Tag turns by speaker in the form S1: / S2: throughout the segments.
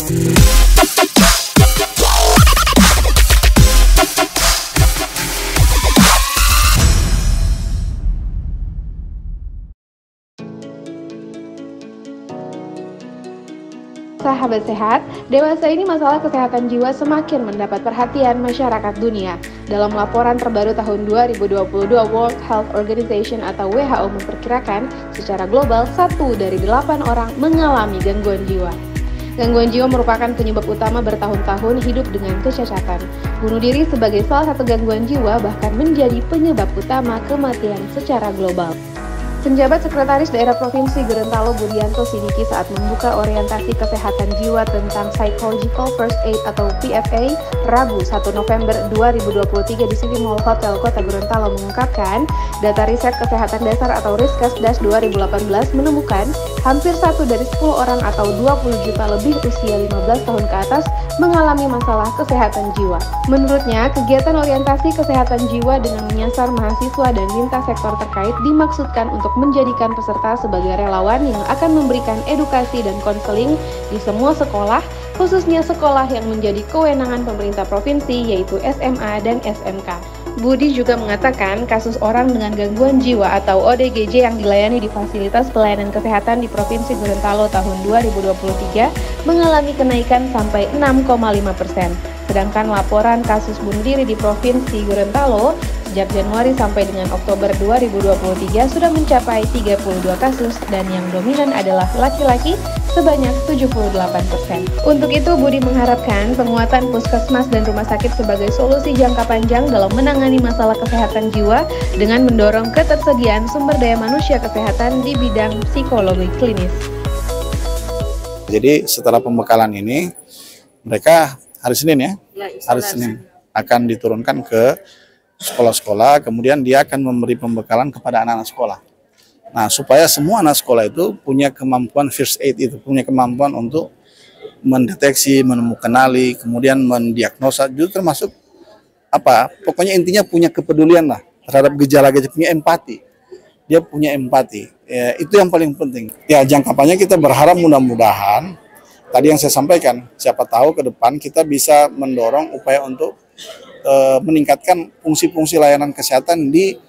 S1: Sahabat sehat, dewasa ini masalah kesehatan jiwa semakin mendapat perhatian masyarakat dunia. Dalam laporan terbaru tahun 2022, World Health Organization atau WHO memperkirakan secara global 1 dari 8 orang mengalami gangguan jiwa. Gangguan jiwa merupakan penyebab utama bertahun-tahun hidup dengan kecacatan. Bunuh diri sebagai salah satu gangguan jiwa bahkan menjadi penyebab utama kematian secara global. Penjabat Sekretaris Daerah Provinsi Gorontalo Budianto Sidiki saat membuka orientasi kesehatan jiwa tentang Psychological First Aid atau PFA Rabu 1 November 2023 di City Mall Hotel Kota Gorontalo mengungkapkan data riset kesehatan dasar atau Riskesdas 2018 menemukan hampir 1 dari 10 orang atau 20 juta lebih usia 15 tahun ke atas mengalami masalah kesehatan jiwa. Menurutnya, kegiatan orientasi kesehatan jiwa dengan menyasar mahasiswa dan lintas sektor terkait dimaksudkan untuk menjadikan peserta sebagai relawan yang akan memberikan edukasi dan konseling di semua sekolah, khususnya sekolah yang menjadi kewenangan pemerintah provinsi yaitu SMA dan SMK. Budi juga mengatakan kasus orang dengan gangguan jiwa atau ODGJ yang dilayani di fasilitas pelayanan kesehatan di Provinsi Gorontalo tahun 2023 mengalami kenaikan sampai 6,5%. Sedangkan laporan kasus bunuh diri di Provinsi Gorontalo sejak Januari sampai dengan Oktober 2023 sudah mencapai 32 kasus dan yang dominan adalah laki-laki sebanyak 78%. Untuk itu, Budi mengharapkan penguatan puskesmas dan rumah sakit sebagai solusi jangka panjang dalam menangani masalah kesehatan jiwa dengan mendorong ketersediaan sumber daya manusia kesehatan di bidang psikologi klinis.
S2: Jadi setelah pembekalan ini, mereka hari Senin hari Senin akan diturunkan ke sekolah-sekolah, kemudian dia akan memberi pembekalan kepada anak-anak sekolah. Nah, supaya semua anak sekolah itu punya kemampuan first aid itu, punya kemampuan untuk mendeteksi, menemukanali, kemudian mendiagnosa, juga termasuk pokoknya intinya punya kepedulian lah terhadap gejala-gejala, punya empati. Dia punya empati. Ya, itu yang paling penting. Ya, jangka panjang kita berharap mudah-mudahan tadi yang saya sampaikan, siapa tahu ke depan kita bisa mendorong upaya untuk meningkatkan fungsi-fungsi layanan kesehatan di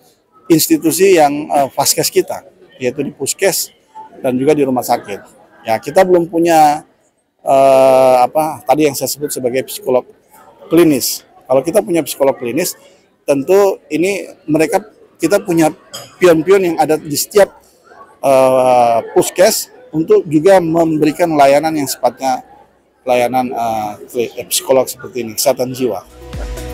S2: institusi yang vaskes kita, yaitu di puskes dan juga di rumah sakit. Ya, kita belum punya tadi yang saya sebut sebagai psikolog klinis. Kalau kita punya psikolog klinis, tentu ini kita punya pion-pion yang ada di setiap puskes untuk juga memberikan layanan yang sifatnya layanan psikolog seperti ini, kesehatan jiwa.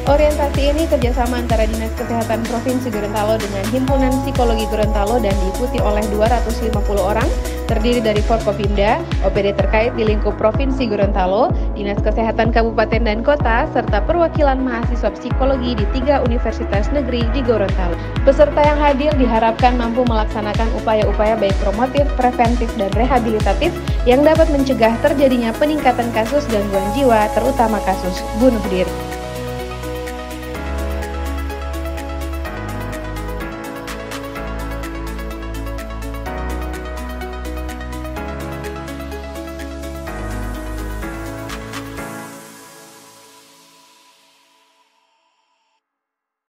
S1: Orientasi ini kerjasama antara Dinas Kesehatan Provinsi Gorontalo dengan Himpunan Psikologi Gorontalo dan diikuti oleh 250 orang, terdiri dari Forkopimda, OPD terkait di lingkup Provinsi Gorontalo, Dinas Kesehatan Kabupaten dan Kota, serta perwakilan mahasiswa psikologi di 3 universitas negeri di Gorontalo. Peserta yang hadir diharapkan mampu melaksanakan upaya-upaya baik promotif, preventif, dan rehabilitatif yang dapat mencegah terjadinya peningkatan kasus gangguan jiwa, terutama kasus bunuh diri.